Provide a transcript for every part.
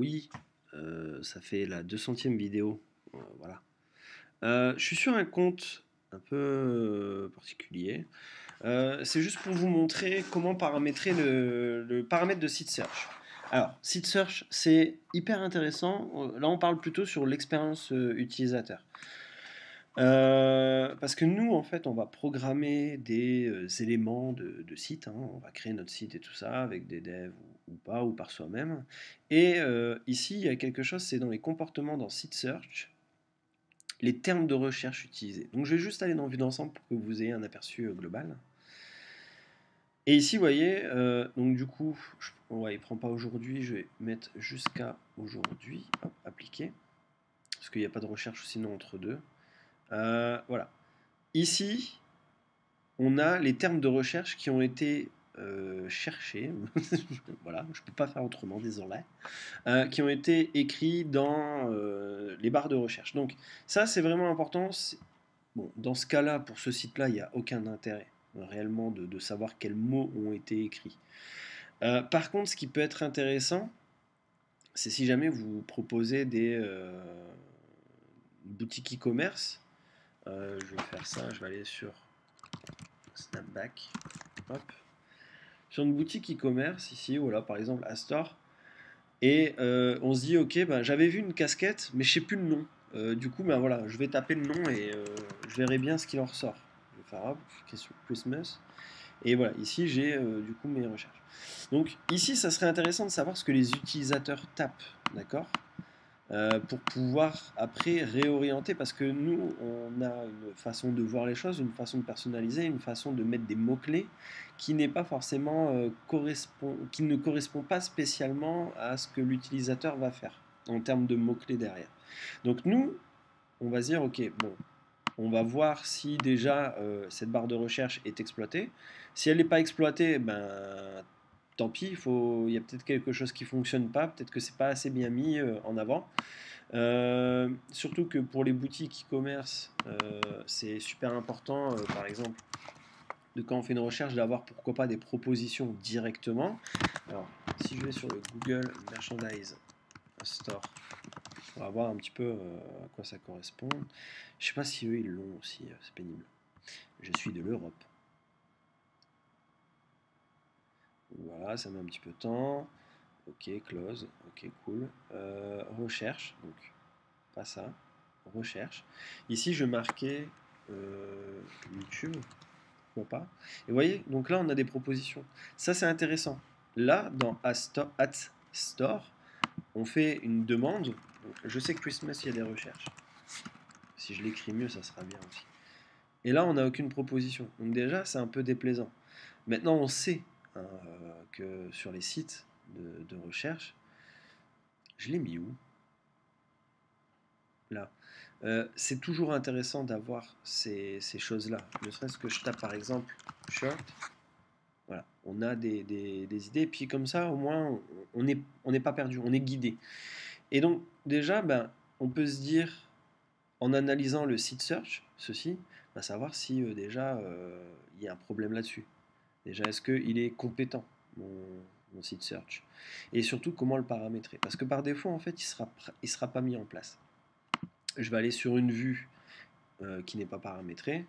Oui, ça fait la 200e vidéo. Voilà. Je suis sur un compte un peu particulier. C'est juste pour vous montrer comment paramétrer le paramètre de site search. Alors, site search, c'est hyper intéressant. Là, on parle plutôt sur l'expérience utilisateur. Parce que nous, en fait, on va programmer des éléments de site, hein. On va créer notre site et tout ça avec des devs ou pas, ou par soi-même. Et ici, il y a quelque chose, c'est dans les comportements dans Site Search, les termes de recherche utilisés. Donc, je vais juste aller dans Vue d'ensemble pour que vous ayez un aperçu global. Et ici, vous voyez, donc du coup, ouais, il ne prend pas aujourd'hui, je vais mettre jusqu'à aujourd'hui, hop, appliquer, parce qu'il n'y a pas de recherche sinon entre deux. Voilà. Ici, on a les termes de recherche qui ont été cherchés, voilà, je ne peux pas faire autrement, désolé, qui ont été écrits dans les barres de recherche. Donc ça, c'est vraiment important. Bon, dans ce cas-là, pour ce site-là, il n'y a aucun intérêt réellement de savoir quels mots ont été écrits. Par contre, ce qui peut être intéressant, c'est si jamais vous proposez des boutiques e-commerce. Je vais faire ça, je vais aller sur Snapback. Hop. Sur une boutique e-commerce, ici, voilà, par exemple, Astor, et on se dit, ok, ben, j'avais vu une casquette, mais je sais plus le nom. Du coup, ben, voilà, je vais taper le nom et je verrai bien ce qu'il en ressort. Je vais faire hop, Christmas. Et voilà, ici j'ai du coup mes recherches. Donc ici, ça serait intéressant de savoir ce que les utilisateurs tapent, d'accord, pour pouvoir après réorienter, parce que nous, on a une façon de voir les choses, une façon de personnaliser, une façon de mettre des mots-clés qui n'est pas forcément qui ne correspond pas spécialement à ce que l'utilisateur va faire en termes de mots-clés derrière. Donc nous, on va se dire, ok, bon, on va voir si déjà cette barre de recherche est exploitée. Si elle n'est pas exploitée, ben tant pis, il y a peut-être quelque chose qui ne fonctionne pas, peut-être que c'est pas assez bien mis en avant. Surtout que pour les boutiques e-commerce, c'est super important, par exemple, de quand on fait une recherche, d'avoir pourquoi pas des propositions directement. Alors, si je vais sur le Google Merchandise Store, on va voir un petit peu à quoi ça correspond. Je sais pas si eux ils l'ont aussi, c'est pénible. Je suis de l'Europe. Voilà, ça met un petit peu de temps. Ok, close. Ok, cool. Recherche, donc pas ça. Recherche. Ici, je marquais YouTube, pourquoi pas. Et vous voyez, donc là, on a des propositions. Ça, c'est intéressant. Là, dans At Store, on fait une demande. Donc, je sais que Christmas, il y a des recherches. Si je l'écris mieux, ça sera bien aussi. Et là, on n'a aucune proposition. Donc déjà, c'est un peu déplaisant. Maintenant, on sait hein, que sur les sites de recherche, je l'ai mis où? Là. C'est toujours intéressant d'avoir ces choses-là. Ne serait-ce que je tape par exemple shirt, voilà, on a des idées, et puis comme ça, au moins, on n'est pas perdu, on est guidé. Et donc, déjà, ben, on peut se dire, en analysant le site search, ceci, ben, savoir si déjà il y a un problème là-dessus. Déjà, est-ce qu'il est compétent, mon site search? Et surtout, comment le paramétrer? Parce que par défaut, en fait, il sera pas mis en place. Je vais aller sur une vue qui n'est pas paramétrée.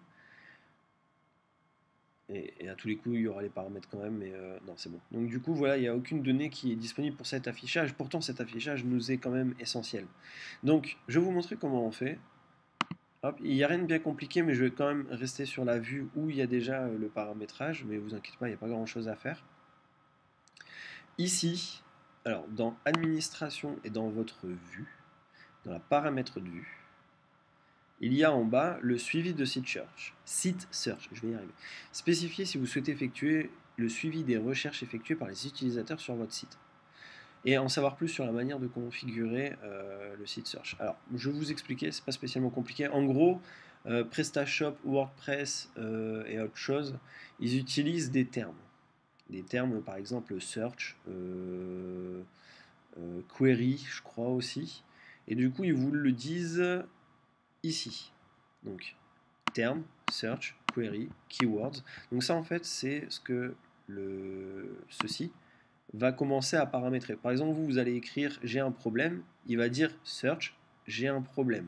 Et à tous les coups, il y aura les paramètres quand même, mais non, c'est bon. Donc du coup, voilà, il n'y a aucune donnée qui est disponible pour cet affichage. Pourtant, cet affichage nous est quand même essentiel. Donc, je vais vous montrer comment on fait. Hop, il n'y a rien de bien compliqué, mais je vais quand même rester sur la vue où il y a déjà le paramétrage. Mais vous inquiétez pas, il n'y a pas grand-chose à faire. Ici, alors dans Administration et dans votre vue, dans la paramètre de vue, il y a en bas le suivi de site search. Site search, je vais y arriver. Spécifiez si vous souhaitez effectuer le suivi des recherches effectuées par les utilisateurs sur votre site. Et en savoir plus sur la manière de configurer le site search. Alors, je vais vous expliquer, c'est pas spécialement compliqué. En gros, PrestaShop, WordPress et autre chose, ils utilisent des termes. Des termes, par exemple, search, query, je crois aussi. Et du coup, ils vous le disent ici. Donc, terme, search, query, keywords. Donc ça, en fait, c'est ce que ceci va commencer à paramétrer. Par exemple, vous allez écrire j'ai un problème, il va dire search j'ai un problème.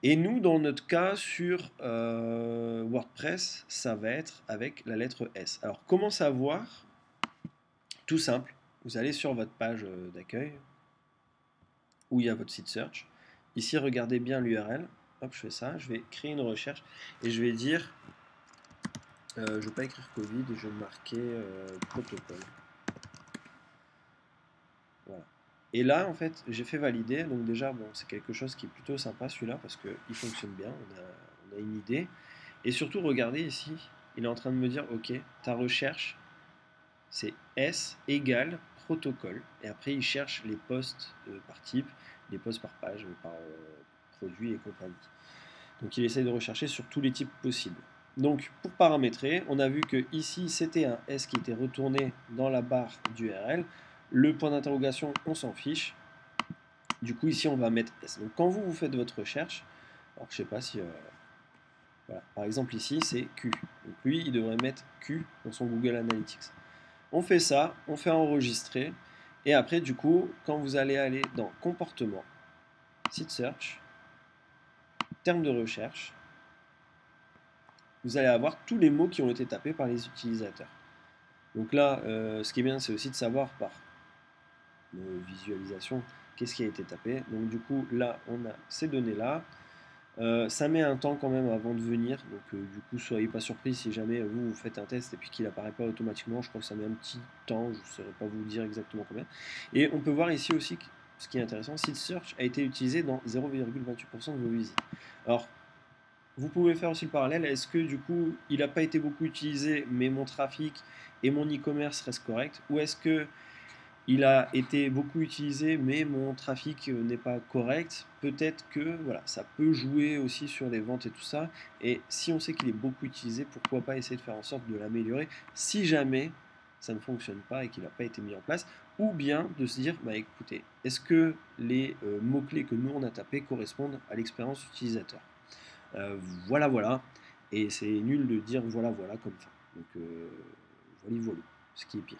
Et nous, dans notre cas, sur WordPress, ça va être avec la lettre S. Alors, comment savoir? Tout simple, vous allez sur votre page d'accueil, où il y a votre site search. Ici, regardez bien l'URL. Hop, je fais ça, je vais créer une recherche et je vais dire, je ne vais pas écrire Covid, je vais marquer protocole. Voilà. Et là, en fait, j'ai fait valider. Donc déjà, bon, c'est quelque chose qui est plutôt sympa celui-là parce qu'il fonctionne bien. On a une idée. Et surtout, regardez ici, il est en train de me dire, OK, ta recherche, c'est S égale protocole. Et après, il cherche les postes par type, les postes par page, par produit et compagnie. Donc il essaye de rechercher sur tous les types possibles. Donc pour paramétrer, on a vu que ici c'était un S qui était retourné dans la barre d'URL. Le point d'interrogation, on s'en fiche. Du coup ici on va mettre S. Donc quand vous faites votre recherche, alors je sais pas si voilà, par exemple ici c'est Q. Donc lui il devrait mettre Q dans son Google Analytics. On fait ça, on fait enregistrer et après du coup quand vous allez aller dans comportement, site search, termes de recherche, vous allez avoir tous les mots qui ont été tapés par les utilisateurs. Donc là, ce qui est bien, c'est aussi de savoir par nos visualisations qu'est-ce qui a été tapé. Donc du coup, là, on a ces données-là. Ça met un temps quand même avant de venir. Donc du coup, soyez pas surpris si jamais vous faites un test et puis qu'il n'apparaît pas automatiquement. Je crois que ça met un petit temps. Je ne saurais pas vous dire exactement combien. Et on peut voir ici aussi que ce qui est intéressant, Site Search a été utilisé dans 0,28% de vos visites. Alors, vous pouvez faire aussi le parallèle. Est-ce que du coup, il n'a pas été beaucoup utilisé, mais mon trafic et mon e-commerce restent corrects? Ou est-ce que il a été beaucoup utilisé, mais mon trafic n'est pas correct? Peut-être que voilà, ça peut jouer aussi sur les ventes et tout ça. Et si on sait qu'il est beaucoup utilisé, pourquoi pas essayer de faire en sorte de l'améliorer si jamais ça ne fonctionne pas et qu'il n'a pas été mis en place? Ou bien de se dire, bah écoutez, est-ce que les mots-clés que nous on a tapés correspondent à l'expérience utilisateur? Euh, voilà, voilà. Et c'est nul de dire voilà, voilà comme ça. Donc, voilà, voilà. Ce qui est pire.